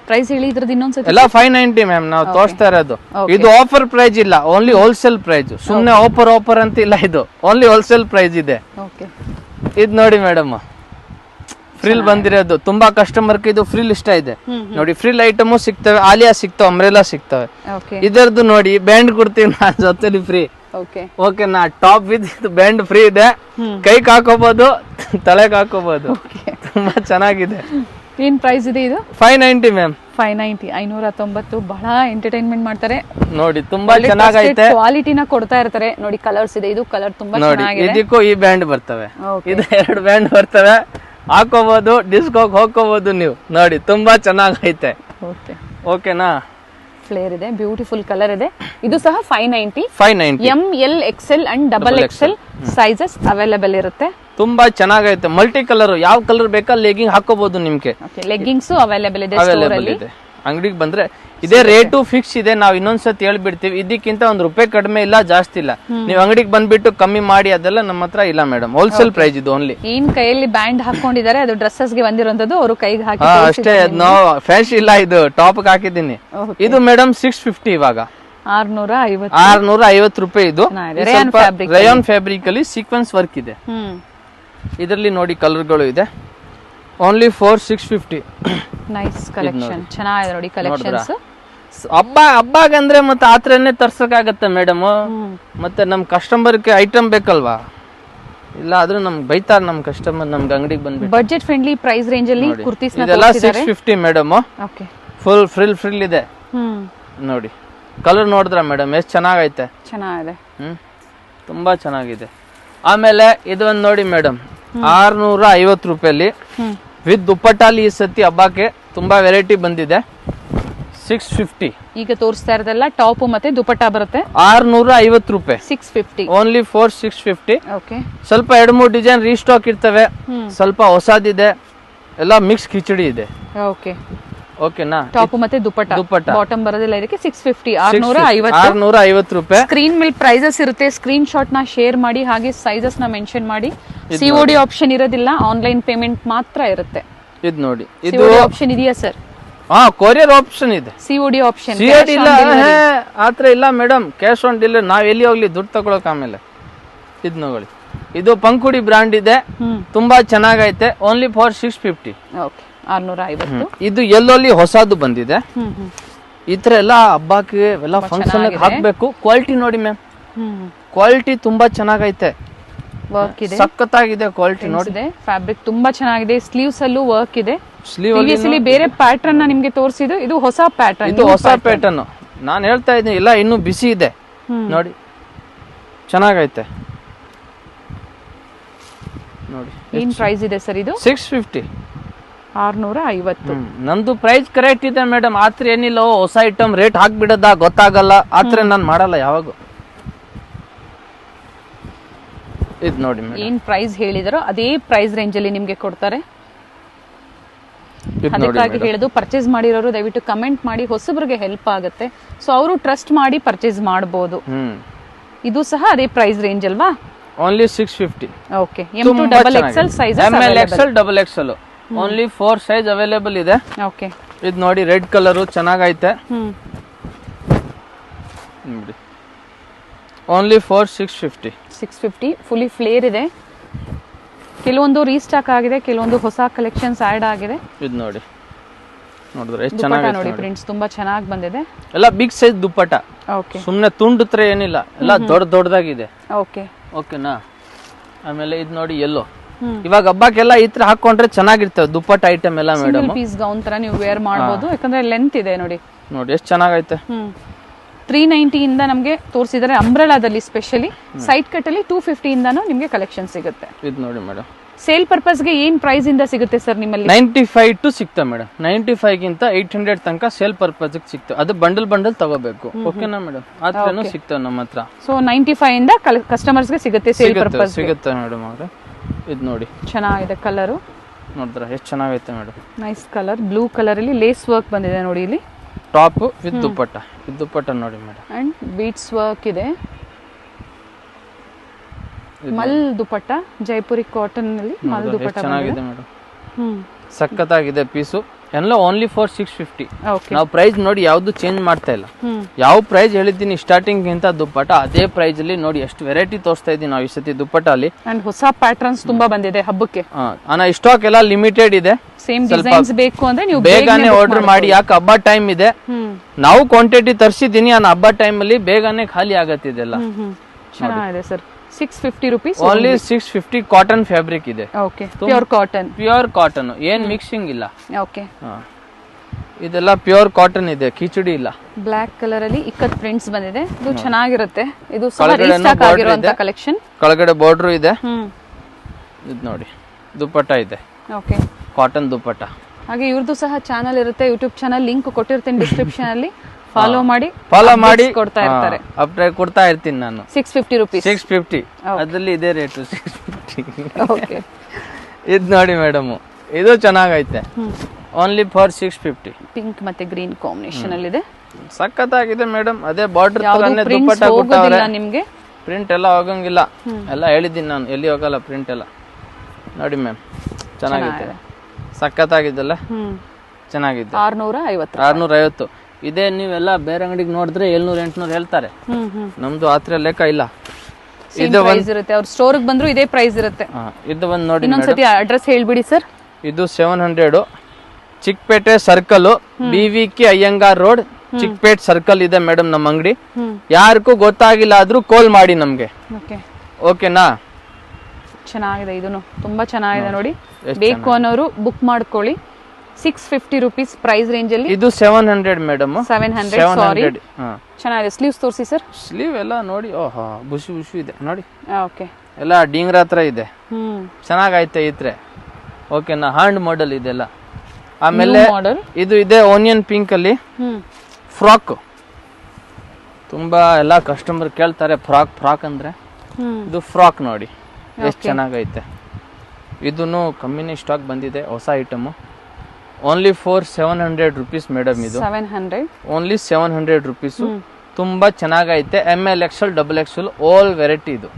ಪ್ರೈಸ್ ಹೇಳಿ ಇದ್ರದ್ದು ಇನ್ನೊಂದ್ಸತಿ. ಎಲ್ಲ 590 ಮ್ಯಾಮ್ ನಾವು ತೋರಿಸ್ತಾ ಇರೋದು. ಇದು ಆಫರ್ ಪ್ರೈಸ್ ಇಲ್ಲ, ಓನ್ಲಿ ಹೋಲ್ಸೇಲ್ ಪ್ರೈಸ್. ಸುಮ್ನೆ ಆಫರ್ ಅಂತ ಇಲ್ಲ, ಇದು ಓನ್ಲಿ ಹೋಲ್ಸೇಲ್ ಪ್ರೈಸ್ ಇದೆ. ಇದು ನೋಡಿ ಮೇಡಮ್, ಫ್ರಿಲ್ ಬಂದಿರೋದು. ತುಂಬಾ ಕಸ್ಟಮರ್ ಇದು ಫ್ರಿಲ್ ಇಷ್ಟ ಇದೆ. ನೋಡಿ, ಫ್ರಿಲ್ ಐಟಮ್ ಸಿಗ್ತವೆ, ಆಲಿಯಾ ಸಿಗ್ತವೆ, ಅಂಬ್ರೆಲಾ ಸಿಗ್ತವೆ. ಇದರದ್ದು ನೋಡಿ, ಬ್ಯಾಂಡ್ ಕೊಡ್ತೀವಿ ನಾನು ಜೊತೆಲಿ ಫ್ರೀ. ಓಕೆನಾ. ಟಾಪ್ ವಿತ್ ಬ್ಯಾಂಡ್ ಫ್ರೀ ಇದೆ. ಕೈಗೆ ಹಾಕೋಬಹುದು, ತಲೆಗೆ ಹಾಕೋಬಹುದು. ತುಂಬಾ ಚೆನ್ನಾಗಿದೆ. ಏನ್ ಪ್ರೈಸ್ ಇದೆ ಇದು? 590 ಮ್ಯಾಮ್. 590, 590. ಬಹಳ ಎಂಟರ್ಟೈನ್ಮೆಂಟ್ ಮಾಡ್ತಾರೆ ನೋಡಿ. ತುಂಬಾ ಚೆನ್ನಾಗೈತೆ. ಕ್ವಾಲಿಟಿನ ಕೊಡ್ತಾ ಇರ್ತಾರೆ. ನೋಡಿ, ಕಲರ್ಸ್ ಇದೆ. ಇದು ಕಲರ್ ತುಂಬಾ ಚೆನ್ನಾಗಿದೆ. ಇದಕ್ಕೂ ಈ ಬ್ಯಾಂಡ್ ಬರ್ತವೆ. ಇದು 2 ಬ್ಯಾಂಡ್ ಬರ್ತವೆ. ಹಾಕೋಬಹುದು, ಡಿಸ್ಕೋಗ್ ಹೋಗ್ಕೋಬಹುದು ನೀವು. ನೋಡಿ, ತುಂಬಾ ಚೆನ್ನಾಗೈತೆ. ಓಕೆನಾ. ಫ್ಲೇರ್ ಇದೆ, ಬ್ಯೂಟಿಫುಲ್ ಕಲರ್ ಇದೆ. ಇದು ಸಹ 590. 590 ML XL and double XL sizes available ಇರುತ್ತೆ. ತುಂಬಾ ಚೆನ್ನಾಗೈತೆ, ಮಲ್ಟಿ ಕಲರ್, ಯಾವ ಕಲರ್ ಬೇಕಾ ಲೆಗ್ಗಿಂಗ್ ಹಾಕೋಬಹುದು ನಿಮ್ಗೆ. ಲೆಗ್ಗಿಂಗ್ಸ್ ಅವೈಲೇಬಲ್ ಇದೆ ಸ್ಟೋರ್ ಅವೈಲೇಬಲ್ ಅಲ್ಲಿ. ಇದೆ. ಅಂಗಡಿಗೆ ಬಂದ್ರೆ ಇದೇ ರೇಟು ಫಿಕ್ಸ್ ಇದೆ. ನಾವು ಇನ್ನೊಂದ್ಸತಿ ಹೇಳ್ಬಿಡ್ತೀವಿ, ಇದಕ್ಕಿಂತ ₹1 ಕಡಿಮೆ ಇಲ್ಲ, ಜಾಸ್ತಿ ಇಲ್ಲ. ನೀವು ಅಂಗಡಿಗೆ ಬಂದ್ಬಿಟ್ಟು ಕಮ್ಮಿ ಮಾಡಿ ಅದೆಲ್ಲ ನಮ್ಮ ಹತ್ರ ಇಲ್ಲ ಮೇಡಮ್. ಹೋಲ್ಸೇಲ್ ಪ್ರೈಸ್ ಇದು ಓನ್ಲಿ. ಏನ್ ಕೈಯಲ್ಲಿ ಬ್ಯಾಂಡ್ ಹಾಕೊಂಡಿದ್ದಾರೆ ಅದು ಡ್ರೆಸ್ಸಸ್ ಗೆ ಬಂದಿರೋದು, ಅವರು ಕೈಗೆ ಹಾಕಿ ಅಷ್ಟೇ. ನೋ ಫ್ಯಾಶ್ ಇಲ್ಲ, ಇದು ಟಾಪ್ ಹಾಕಿದ್ದೀನಿ. ಇದು ಮೇಡಮ್ 650 ಇವಾಗ 650 ರೂಪಾಯಿ. ಇದು ರಯಾನ್ ಫ್ಯಾಬ್ರಿಕ್ ಅಲ್ಲಿ ಸೀಕ್ವೆನ್ಸ್ ವರ್ಕ್ ಇದೆ. ಇದರಲ್ಲಿ ನೋಡಿ ಕಲರ್ಗಳು ಇದೆ. ಓನ್ಲಿ 650. ನೈಸ್ ಕಲೆಕ್ಷನ್, ಚೆನ್ನಾಗಿದೆ ನೋಡಿ ಕಲೆಕ್ಷನ್ಸ್. ಹಬ್ಬಗಂದ್ರೆ ಮತ್ತೆ ಆತ್ರನೇ ತರ್ಸಕ್ಕಾಗತ್ತೆ ಮೇಡಮ್. ಮತ್ತೆ ನಮ್ ಕಸ್ಟಮರ್ ಐಟಮ್ ಬೇಕಲ್ವಾ, ಇಲ್ಲ ಆದ್ರೂ ನಮ್ಗೆ ಬೈತಾರ ನಮ್ ಕಸ್ಟಮರ್ ನಮ್ಗೆ ಅಂಗಡಿಗೆ ಬಂದ್ಬಿಟ್ಟು. ಬಜೆಟ್ ಫ್ರೆಂಡ್ಲಿ ಪ್ರೈಸ್ ರೇಂಜ್ ಅಲ್ಲಿ ಕುರ್ತೀಸ್ ಇದೆಲ್ಲ 650 ಮೇಡಮ್. ಫುಲ್ ಫ್ರಿಲ್ ಇದೆ ನೋಡಿ. ಕಲರ್ ನೋಡಿದ್ರ ಮೇಡಮ್ ಎಷ್ಟು ಚೆನ್ನಾಗೈತೆ. ಚೆನ್ನಾಗಿದೆ, ತುಂಬಾ ಚೆನ್ನಾಗಿದೆ. ಆಮೇಲೆ ಇದೊಂದು ನೋಡಿ ಮೇಡಮ್, 650 ರೂಪಾಯಲ್ಲಿ ವಿತ್ ದುಪ್ಪಟ್ಟಾಲಿ. ಈ ಸತಿ ಹಬ್ಬಕ್ಕೆ ತುಂಬಾ ವೆರೈಟಿ ಬಂದಿದೆ. 650. ಈಗ ತೋರಿಸ್ತಾ ಇರೋದೆಲ್ಲ ಟಾಪ್ ಮತ್ತೆ ದುಪಟ್ಟಾ ಬರುತ್ತೆ. 650 ರೂಪಾಯಿ 650. ಓನ್ಲಿ 650. ಓಕೆ, ಸ್ವಲ್ಪ 2-3 ಡಿಸೈನ್ ರೀಸ್ಟಾಕ್ ಇರ್ತವೆ, ಸ್ವಲ್ಪ ಹೊಸದಿದೆ, ಎಲ್ಲ ಮಿಕ್ಸ್ ಕಿಚಡಿ ಇದೆ. ಓಕೆ, ಓಕೆನಾ. ಟಾಪ್ ಮತ್ತೆ ದುಪಟ್ಟಾ ಬಾಟಮ್ ಬರೋದಿಲ್ಲ. ಇದಕ್ಕೆ 650. 650 ರೂಪಾಯಿ. ಸ್ಕ್ರೀನ್ ಮೇಲೆ ಪ್ರೈಸಸ್ ಇರುತ್ತೆ, ಸ್ಕ್ರೀನ್ ಶಾಟ್ ನ ಶೇರ್ ಮಾಡಿ, ಹಾಗೆ ಸೈಜಸ್ ನ ಮೆನ್ಷನ್ ಮಾಡಿ. COD ಆಪ್ಷನ್ ಇರೋದಿಲ್ಲ, ಆನ್ಲೈನ್ ಪೇಮೆಂಟ್ ಮಾತ್ರ ಇರುತ್ತೆ. ಇದು ನೋಡಿ, ಇದು COD ಆಪ್ಷನ್ ಇದೆಯಾ ಸರ್? ಕೊರಿಯರ್ ಆಪ್ಷನ್ ಇದೆ. COD ಆಪ್ಷನ್ COD ಇಲ್ಲ, ಆತರ ಇಲ್ಲ ಮೇಡಮ್. Cash on delivery. ನಾವ್ ಎಲ್ಲಿ ಹೋಗ್ಲಿ ದುಡ್ಡು ತಗೊಳಕ್ ಆಮೇಲೆ. ಇದು ನೋಡಿ, ಇದು ಪಂಕುಡಿ ಬ್ರಾಂಡ್ ಇದೆ, ತುಂಬಾ ಚೆನ್ನಾಗೈತೆ. ಓನ್ಲಿ 650. ಓಕೆ, 650. ಇದು ಎಲ್ಲೋಲಿ ಹೊಸದು ಬಂದಿದೆ. ಈ ತರ ಎಲ್ಲ ಹಬ್ಬಕ್ಕೆ ಎಲ್ಲ ಫಂಕ್ಷನ್ ಹಾಕ್ಬೇಕು. ಕ್ವಾಲಿಟಿ ನೋಡಿ ಮ್ಯಾಮ್, ಕ್ವಾಲಿಟಿ ತುಂಬಾ ಚೆನ್ನಾಗೈತೆ. ವರ್ಕ್ ಇದೆ, ಸಖತ್ತಾಗಿದೆ ಕ್ವಾಲಿಟಿ ನೋಡಿ. ಫ್ಯಾಬ್ರಿಕ್ ತುಂಬಾ ಚೆನ್ನಾಗಿದೆ. ಸ್ಲೀವ್ಸ್ ಅಲ್ಲೂ ವರ್ಕ್ ಇದೆ. ಪ್ರಿವಿಯಸ್ಲಿ ಬೇರೆ ಪ್ಯಾಟರ್ನ್ ನಿಮ್ಗೆ ತೋರಿಸಿದ್ದು, ಇದು ಹೊಸ ಪ್ಯಾಟರ್ನ್. ಇದು ಹೊಸ ಪ್ಯಾಟರ್ನ್. ನಾನು ಹೇಳ್ತಾ ಇದ್ದೀನಿ, ಎಲ್ಲ ಇನ್ನೂ ಬಿಸಿ ಇದೆ ನೋಡಿ, ಚೆನ್ನಾಗೈತೆ ನೋಡಿ. ಏನ್ ಪ್ರೈಸ್ ಇದೆ ಸರ್ ಇದು? 650. 650. ನಂದು ಪ್ರೈಸ್ ಕರೆಕ್ಟ್ ಇದೆ ಮೇಡಮ್. ಆತ್ರ ಏನಿಲ್ಲ ಹೊಸ ಐಟಮ್ ರೇಟ್ ಹಾಕ್ಬಿಡದ ಗೊತ್ತಾಗಲ್ಲ, ಆತ್ರ ನಾನು ಮಾಡಲ್ಲ ಯಾವಾಗ. ಇದು ನೋಡಿ ಏನ್ ಪ್ರೈಸ್ ಹೇಳಿದಾರೋ ಅದೇ ಪ್ರೈಸ್ ರೇಂಜ್ ಅಲ್ಲಿ ನಿಮ್ಗೆ ಕೊಡ್ತಾರೆ. ಅದಕ್ಕಾಗಿ ಹೇಳಿದ್ದು, ಪರ್ಚೇಸ್ ಮಾಡಿರೋರು ದಯವಿಟ್ಟು ಕಮೆಂಟ್ ಮಾಡಿ, ಹೊಸಬ್ರಿಗೆ ಹೆಲ್ಪ್ ಆಗುತ್ತೆ. ಸೊ ಅವರು ಟ್ರಸ್ಟ್ ಮಾಡಿ ಪರ್ಚೇಸ್ ಮಾಡಬಹುದು. ಇದು ಸಹ ಅದೇ ಪ್ರೈಸ್ ರೇಂಜ್ ಅಲ್ವಾ? Only 650. Okay, M2 double XL size, ML XL double XL only 4 size available ಇದೆ. ಓಕೆ, ಇದು ನೋಡಿ ರೆಡ್ ಕಲರ್ ಚೆನ್ನಾಗೈತೆ ನೋಡಿ. ಓನ್ಲಿ 650. 650 ಫುಲ್ಲಿ ಫ್ಲೇರ್ ಇದೆ. ಕೆಲವೊಂದು ರೀಸ್ಟಾಕ್ ಆಗಿದೆ, ಕೆಲವೊಂದು ಹೊಸ ಕಲೆಕ್ಷನ್ಸ್ ಆಡ್ ಆಗಿದೆ. ಇದು ನೋಡಿ, ನೋಡಿದ್ರೆ ಎಷ್ಟು ಚೆನ್ನಾಗಿದೆ ನೋಡಿ. ಪ್ರಿಂಟ್ಸ್ ತುಂಬಾ ಚೆನ್ನಾಗಿ ಬಂದಿದೆ. ಎಲ್ಲ ಬಿಗ್ ಸೈಜ್ ದುಪ್ಪಟ್ಟ. ಓಕೆ, ಸುಮ್ಮನೆ ತುಂಡು ತರ ಏನಿಲ್ಲ, ಎಲ್ಲ ದೊಡ್ಡದಾಗಿದೆ. ಓಕೆ, ಓಕೆನಾ. ಆಮೇಲೆ ಇದು ನೋಡಿ ಎಲ್ಲೋ, ಇವಾಗ ಹಬ್ಬಕ್ಕೆಲ್ಲ ಈ ತರ ಹಾಕೊಂಡ್ರೆ ಚೆನ್ನಾಗಿರ್ತವೆ ದುಪ್ಪಟ್ಟ ಐಟಮ್ ಎಲ್ಲ ಮೇಡಮ್. ಪೀಸ್ ಗೌನ್ ತರ ನೀವು ವೇರ್ ಮಾಡಬಹುದು, ಯಾಕಂದ್ರೆ ಲೆಂತ್ ಇದೆ ನೋಡಿ. ನೋಡಿ ಎಷ್ಟು ಚೆನ್ನಾಗೈತೆ. 390 ಇಂದ ನಮಗೆ ತೋರಿಸಿದರೆ ಅಂಬ್ರೆಲಾದಲ್ಲಿ ಸ್ಪೆಷಲಿ. ಸೈಡ್ ಕಟ್ ಅಲ್ಲಿ 250 ಇಂದಾನು ನಿಮಗೆ ಕಲೆಕ್ಷನ್ ಸಿಗುತ್ತೆ. ಇದು ನೋಡಿ ಮೇಡಮ್, ಸೇಲ್ ಪರ್ಪಸ್ ಗೆ ಏನ್ ಪ್ರೈಸ್ ಇಂದ ಸಿಗುತ್ತೆ ಸರ್ ನಿಮ್ಮಲ್ಲಿ? 95 ಟು ಸಿಗ್ತವೆ ಮೇಡಮ್. 95 ಗಿಂತ 800 ತನಕ ಸೇಲ್ ಪರ್ಪಸ್ ಸಿಗ್ತವೆ. ಅದು ಬಂಡಲ್ ತಗೋಬೇಕು. ಓಕೆನಾ ಮೇಡಮ್, ಆತರನು ಸಿಗ್ತವೆ ನಮ್ಮ ಹತ್ರ. ಸೊ 95 ಇಂದ ಕಸ್ಟಮರ್ಸ್ ಗೆ ಸಿಗುತ್ತೆ ಸೇಲ್ ಪರ್ಪಸ್ ಸಿಗುತ್ತೆ ಮೇಡಮ್ ಅವ್ರೆ. ಇದು ನೋಡಿ ಚೆನ್ನಾಗಿದೆ ಕಲರ್, ನೋಡಿದ್ರ ಎಷ್ಟು ಚೆನ್ನಾಗೈತೆ madam. Nice colour, blue colour ಅಲ್ಲಿ ಲೇಸ್ ವರ್ಕ್ ಬಂದಿದೆ ನೋಡಿ. ಇಲ್ಲಿ ಟಾಪ್ ವಿತ್ ದುಪ್ಪಟ್ಟ, ಇದು ದುಪ್ಪಟ್ಟ ನೋಡಿ ಮೇಡಮ್. ಅಂಡ್ ಬೀಟ್ಸ್ ವರ್ಕ್ ಇದೆ. ಮಲ್ ದುಪ್ಪಟ್ಟ, ಜೈಪುರಿ ಕಾಟನ್ ನಲ್ಲಿ ಮಲ್ ದುಪ್ಪಟ್ಟ ಚೆನ್ನಾಗಿದೆ ಮೇಡಮ್. ಸಖತ್ತಾಗಿದೆ ಪೀಸು. ಎಲ್ಲ ಓನ್ಲಿ 650. ಓಕೆ, ನಾವು ಪ್ರೈಸ್ ನೋಡಿ ಯಾವ್ದು ಚೇಂಜ್ ಮಾಡ್ತಾ ಇಲ್ಲ. ಯಾವ ಪ್ರೈಸ್ ಹೇಳಿದ್ದೀನಿ ಸ್ಟಾರ್ಟಿಂಗ್ ಗಿಂತ ದುಪ್ಪಟ್ಟ ಅದೇ ಪ್ರೈಸ್ ಅಲ್ಲಿ ನೋಡಿ. ಎಷ್ಟು ವೆರೈಟಿ ತೋರಿಸ್ತಾ ಇದೀವಿ ನಾವು ಈ ಸತಿ ದುಪ್ಪಟ್ಟ ಅಲ್ಲಿ. ಅಂಡ್ ಹೊಸ ಪ್ಯಾಟರ್ನ್ಸ್ ತುಂಬಾ ಬಂದಿದೆ ಹಬ್ಬಕ್ಕೆ. ಸ್ಟಾಕ್ ಎಲ್ಲ ಲಿಮಿಟೆಡ್ ಇದೆ. ಸೇಮ್ ಡಿಸೈನ್ಸ್ ಬೇಕು ಅಂದ್ರೆ ನೀವು ಬೇಗನೆ ಆರ್ಡರ್ ಮಾಡಿ, ಯಾಕೆ ಹಬ್ಬ ಟೈಮ್ ಇದೆ. ನಾವು ಕ್ವಾಂಟಿಟಿ ತರಿಸಿದೀನಿ, ಹಬ್ಬ ಟೈಮ್ ಅಲ್ಲಿ ಬೇಗನೆ ಖಾಲಿ ಆಗತ್ತಿದೆಲ್ಲ. ಚೆನ್ನಾಗಿದೆ sir. 650 rupees only 650. Cotton fabric ಇದೆ. Okay, pure cotton. Pure cotton, ಏನ್ ಮಿಕ್ಸಿಂಗ್ ಇಲ್ಲ. ಓಕೆ, ಇದೆಲ್ಲ ಪ್ಯೂರ್ ಕಾಟನ್ ಇದೆ, ಕಿಚಡಿ ಇಲ್ಲ. ಬ್ಲಾಕ್ ಕಲರ್ ಅಲ್ಲಿ ಇಕ್ಕತ್ ಪ್ರಿಂಟ್ಸ್ ಬಂದಿದೆ. ಇದು ಚೆನ್ನಾಗಿರುತ್ತೆ. ಇದು ಸಹ ರೀಸ್ಟಾಕ್ ಆಗಿರುವಂತ ಕಲೆಕ್ಷನ್. ಕೆಳಗಡೆ ಬಾರ್ಡರ್ ಇದೆ. ಇದು ನೋಡಿ ದುಪ್ಪಟ್ಟ ಇದೆ. ಓಕೆ, ಕಾಟನ್ ದುಪ್ಪಟ್ಟ. ಹಾಗೆ ಇವ್ರದ್ದು ಸಹ ಚಾನಲ್ ಇರುತ್ತೆ, ಯೂಟ್ಯೂಬ್ ಚಾನಲ್ ಲಿಂಕ್ ಕೊಟ್ಟಿರ್ತೀನಿ ಡಿಸ್ಕ್ರಿಪ್ಷನ್ ಅಲ್ಲಿ. ಫಾಲೋ ಮಾಡಿ ಕೊಡ್ತಾ ಇರ್ತಾರೆ. ಅಪ್ಡೇಟ್ ಕೊಡ್ತಾ ಇರ್ತೀನಿ ನಾನು. 650 rupees. 650 ಅದ್ರಲ್ಲಿ ಇದೇ ರೇಟು 650. ಓಕೆ, ಇದು ನೋಡಿ ಮೇಡಮ್, ಇದು ಚೆನ್ನಾಗೈತೆ. Only for 650. ಪಿಂಕ್ ಮತ್ತೆ ಗ್ರೀನ್ ಕಾಂಬಿನೇಷನ್ ಅಲ್ಲಿ ಇದೆ. ಸಖತ್ತಾಗಿದೆ ಮೇಡಮ್. ಅದೇ ಬಾರ್ಡರ್ ತರನೇ ಪ್ರಿಂಟ್ಸ್ ದುಪ್ಪಟ್ಟ ಕೊಟ್ಟವ್ರೆ. ಹೋಗೋದಿಲ್ಲ ನಿಮ್ಗೆ. ಪ್ರಿಂಟ್ ಎಲ್ಲ ಹೋಗಂಗಿಲ್ಲ, ಎಲ್ಲ ಹೇಳಿದ್ದೀನಿ ನಾನು, ಎಲ್ಲಿ ಹೋಗಲ್ಲ ಪ್ರಿಂಟ್ ಎಲ್ಲ. ನೋಡಿ ಮ್ಯಾಮ್, ಚೆನ್ನಾಗಿದೆ, ಸಖತ್ತಾಗಿದ್ದಲ್ಲ, ಚೆನ್ನಾಗಿದೆ. 650. ಇದೇ ನೀವೆಲ್ಲ ಬೇರೆ ಅಂಗಡಿಗೆ ನೋಡಿದ್ರೆ 700-800 ಹೇಳ್ತಾರೆ. ನಮ್ದು ಆತರ ಲೆಕ್ಕ ಇಲ್ಲ. ಇದು ಪ್ರೈಸ್ ಇರುತ್ತೆ, ಅವ್ರ ಸ್ಟೋರ್ ಬಂದ್ರು ಇದೇ ಪ್ರೈಸ್ ಇರುತ್ತೆ. ಇದು ಒಂದು ನೋಡಿ, ಇನ್ನೊಂದ್ಸತಿ ಅಡ್ರೆಸ್ ಹೇಳ್ಬಿಡಿ ಸರ್. ಇದು 700 Chickpet circle, BVK Iyengar road, Chickpet circle ಇದೆ ಮೇಡಮ್ ನಮ್ಮ ಅಂಗಡಿ. ಯಾರಿಗೂ ಗೊತ್ತಾಗಿಲ್ಲ ಆದ್ರೂ ಕಾಲ್ ಮಾಡಿ ನಮ್ಗೆ, ಓಕೆನಾ? ಚೆನ್ನಾಗಿದೆ, ಇದನ್ನು ತುಂಬಾ ಚೆನ್ನಾಗಿದೆ ನೋಡಿ. ಬೇಕು ಅನ್ನೋರು ಬುಕ್ ಮಾಡ್ಕೊಳ್ಳಿ. 650 rupees ಪ್ರೈಸ್ ರೇಂಜ್ ಅಲ್ಲಿ. ಇದು 700 ಮೇಡಮ್. 700 ಸಾರಿ. ಚೆನ್ನಾಗಿದೆ. ಸ್ಲೀವ್ಸ್ ತೋರಿಸಿ ಸರ್. ಸ್ಲೀವ್ ಎಲ್ಲ ನೋಡಿ, ಓಹೋ ಬುಷು ಬುಷು ಇದೆ ನೋಡಿ. ಓಕೆ, ಎಲ್ಲ ಡಿಂಗ್ರ ಹತ್ರ ಇದೆ. ಚೆನ್ನಾಗೈತೆ ಇದ್ರೆ, ಓಕೆನಾ? ಹ್ಯಾಂಡ್ ಮಾಡೆಲ್ ಇದೆಲ್ಲ. ಆಮೇಲೆ ಇದು ಇದೆ ಓನಿಯನ್ ಪಿಂಕ್ ಅಲ್ಲಿ ಫ್ರಾಕ್. ತುಂಬಾ ಎಲ್ಲ ಕಸ್ಟಮರ್ ಕೇಳ್ತಾರೆ ಫ್ರಾಕ್ ಅಂದ್ರೆ. ಇದು ಫ್ರಾಕ್ ನೋಡಿ ಎಷ್ಟು ಚೆನ್ನಾಗೈತೆ. ಇದನ್ನು ಕಮ್ಮಿನೇ ಸ್ಟಾಕ್ ಬಂದಿದೆ, ಹೊಸ item. Only for 700 rupees madam. ಇದು 700, ಓನ್ಲಿ 700 rupees. ತುಂಬಾ ಚೆನ್ನಾಗೈತೆ. ML XL XXL all variety ಇದು,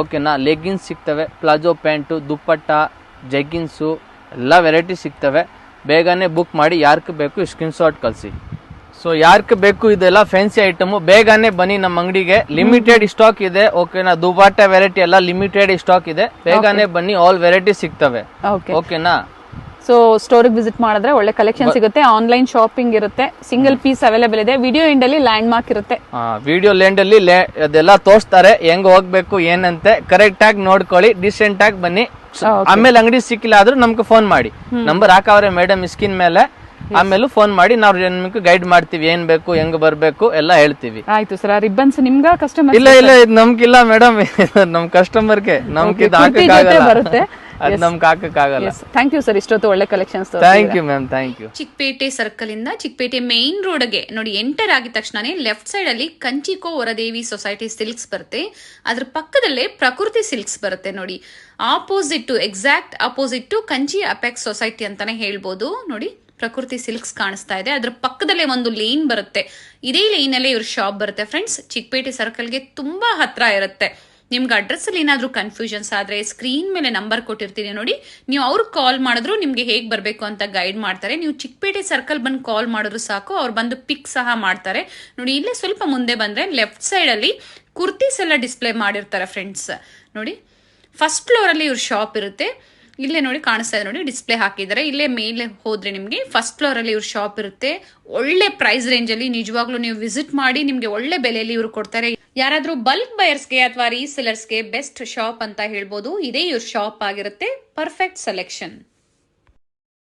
ಓಕೆನಾ? ಲೆಗಿನ್ಸ್ ಸಿಗ್ತವೆ, ಪ್ಲಾಜೋ ಪ್ಯಾಂಟು, ದುಪ್ಪಟ್ಟ, ಜಗ್ಗಿನ್ಸು ಎಲ್ಲ ವೆರೈಟಿ ಸಿಗ್ತವೆ. ಬೇಗನೆ ಬುಕ್ ಮಾಡಿ, ಯಾರ್ಕ್ ಬೇಕು ಸ್ಕ್ರೀನ್ ಶಾಟ್ ಕಳಿಸಿ. ಸೊ ಯಾರ್ಕ್ ಬೇಕು ಇದೆಲ್ಲ ಫ್ಯಾನ್ಸಿ ಐಟಮ್, ಬೇಗನೆ ಬನ್ನಿ ನಮ್ಮ ಅಂಗಡಿಗೆ. ಲಿಮಿಟೆಡ್ ಸ್ಟಾಕ್ ಇದೆ, ಓಕೆನಾ? ದುಪ್ಪಟ್ಟ ವೆರೈಟಿ ಎಲ್ಲ ಲಿಮಿಟೆಡ್ ಸ್ಟಾಕ್ ಇದೆ, ಬೇಗನೆ ಬನ್ನಿ, ಆಲ್ ವೆರೈಟಿ ಸಿಗ್ತವೆ, ಓಕೆನಾ? ಸೊ ಸ್ಟೋರಿಗೆ ವಿಸಿಟ್ ಮಾಡಿದ್ರೆ ಒಳ್ಳೆ ಕಲೆಕ್ಷನ್ ಸಿಗುತ್ತೆ. ಆನ್ಲೈನ್ ಶಾಪಿಂಗ್ ಇರುತ್ತೆ, ಸಿಂಗಲ್ ಪೀಸ್ ಅವೈಲೇಬಲ್ ಇದೆ. ವಿಡಿಯೋ ಎಂಡ್ ಅಲ್ಲಿ ಲ್ಯಾಂಡ್ ಮಾರ್ಕ್ ಇರುತ್ತೆ. ವಿಡಿಯೋ ಲ್ಯಾಂಡ್ ಅಲ್ಲಿ ಅದೆಲ್ಲ ತೋರಿಸ್ತಾರೆ, ಹೆಂಗ್ ಹೋಗ್ಬೇಕು ಏನಂತೆ. ಕರೆಕ್ಟ್ ಆಗಿ ನೋಡ್ಕೊಳ್ಳಿ, ಡಿಸೆಂಟ್ ಆಗಿ ಬನ್ನಿ. ಆಮೇಲೆ ಅಂಗಡಿ ಸಿಕ್ಕಿಲ್ಲ ಆದ್ರೂ ನಮ್ಗೆ ಫೋನ್ ಮಾಡಿ, ನಂಬರ್ ಹಾಕವ್ರೆ ಮೇಡಮ್ ಸ್ಕ್ರೀನ್ ಮೇಲೆ. ಆಮೇಲೆ ಫೋನ್ ಮಾಡಿ ನಾವು ನಿಮ್ಗೆ ಗೈಡ್ ಮಾಡ್ತೀವಿ, ಏನ್ ಬೇಕು, ಹೆಂಗ್ ಬರ್ಬೇಕು ಎಲ್ಲ ಹೇಳ್ತೀವಿ. ಆಯ್ತು ಸರ್. ರಿಬ್ಬನ್ಸ್ ನಿಮ್ಗ ಕಸ್ಟಮರ್? ಇಲ್ಲ ಇದು ನಮ್ಗಿಲ್ಲ ಮೇಡಮ್, ನಮ್ ಕಸ್ಟಮರ್ಗೆ. ನಮ್ಗೆ ಬರುತ್ತೆ, ಅದು ನಮ್ಗೆ ಹಾಕಕ್ಕಾಗಲ್ಲ. ಥ್ಯಾಂಕ್ ಯು ಸರ್, ಇಷ್ಟೊತ್ತು ಒಳ್ಳೆ collections. Thank you ma'am, thank you. Chickpet circle ಇಂದ ಚಿಕ್ಕಪೇಟೆ ಮೇನ್ ರೋಡ್ಗೆ ನೋಡಿ ಎಂಟರ್ ಆಗಿದ ತಕ್ಷಣನೇ ಲೆಫ್ಟ್ ಸೈಡ್ ಅಲ್ಲಿ ಕಂಚಿಕೋ ವರದೇವಿ ಸೊಸೈಟಿ ಸಿಲ್ಕ್ಸ್ ಬರುತ್ತೆ. ಅದ್ರ ಪಕ್ಕದಲ್ಲೇ ಪ್ರಕೃತಿ ಸಿಲ್ಕ್ಸ್ ಬರುತ್ತೆ ನೋಡಿ. Exact opposite Kanchi apex society ಅಂತಾನೆ ಹೇಳ್ಬೋದು. ನೋಡಿ ಪ್ರಕೃತಿ ಸಿಲ್ಕ್ಸ್ ಕಾಣಿಸ್ತಾ ಇದೆ, ಅದ್ರ ಪಕ್ಕದಲ್ಲೇ ಒಂದು ಲೇನ್ ಬರುತ್ತೆ. ಇದೇ ಲೈನ್ ಅಲ್ಲೇ ಇವ್ರ ಶಾಪ್ ಬರುತ್ತೆ ಫ್ರೆಂಡ್ಸ್. ಚಿಕ್ಕಪೇಟೆ ಸರ್ಕಲ್ಗೆ ತುಂಬಾ ಹತ್ರ ಇರುತ್ತೆ. ನಿಮ್ಗೆ ಅಡ್ರೆಸ್ ಅಲ್ಲಿ ಏನಾದ್ರೂ ಕನ್ಫ್ಯೂಷನ್ಸ್ ಆದ್ರೆ ಸ್ಕ್ರೀನ್ ಮೇಲೆ ನಂಬರ್ ಕೊಟ್ಟಿರ್ತೀನಿ ನೋಡಿ, ನೀವು ಅವ್ರಿಗೆ ಕಾಲ್ ಮಾಡಿದ್ರು ನಿಮ್ಗೆ ಹೇಗ್ ಬರ್ಬೇಕು ಅಂತ ಗೈಡ್ ಮಾಡ್ತಾರೆ. ನೀವು ಚಿಕ್ಕಪೇಟೆ ಸರ್ಕಲ್ ಬಂದು ಕಾಲ್ ಮಾಡಿದ್ರು ಸಾಕು, ಅವ್ರು ಬಂದು ಪಿಕ್ ಸಹ ಮಾಡ್ತಾರೆ ನೋಡಿ. ಇಲ್ಲೇ ಸ್ವಲ್ಪ ಮುಂದೆ ಬಂದ್ರೆ ಲೆಫ್ಟ್ ಸೈಡ್ ಅಲ್ಲಿ ಕುರ್ತೀಸ್ ಎಲ್ಲ ಡಿಸ್ಪ್ಲೇ ಮಾಡಿರ್ತಾರೆ ಫ್ರೆಂಡ್ಸ್. ನೋಡಿ ಫಸ್ಟ್ ಫ್ಲೋರ್ ಅಲ್ಲಿ ಇವ್ರ ಶಾಪ್ ಇರುತ್ತೆ. ಇಲ್ಲೇ ನೋಡಿ ಕಾಣಿಸ್ತಾ ಇದೆ ನೋಡಿ, ಡಿಸ್ಪ್ಲೇ ಹಾಕಿದ್ದಾರೆ. ಇಲ್ಲೇ ಮೇಲೆ ಹೋದ್ರೆ ನಿಮ್ಗೆ ಫಸ್ಟ್ ಫ್ಲೋರ್ ಅಲ್ಲಿ ಇವ್ರ ಶಾಪ್ ಇರುತ್ತೆ. ಒಳ್ಳೆ ಪ್ರೈಸ್ ರೇಂಜ್ ಅಲ್ಲಿ ನಿಜವಾಗ್ಲೂ ನೀವು ವಿಸಿಟ್ ಮಾಡಿ, ನಿಮ್ಗೆ ಒಳ್ಳೆ ಬೆಲೆಯಲ್ಲಿ ಇವ್ರು ಕೊಡ್ತಾರೆ. ಯಾರಾದ್ರೂ ಬಲ್ಕ್ ಬಯರ್ಸ್ಗೆ ಅಥವಾ ರೀಸೆಲರ್ಸ್ಗೆ ಬೆಸ್ಟ್ ಶಾಪ್ ಅಂತ ಹೇಳ್ಬೋದು. ಇದೇ ಇವ್ರ ಶಾಪ್ ಆಗಿರುತ್ತೆ. Perfect selection.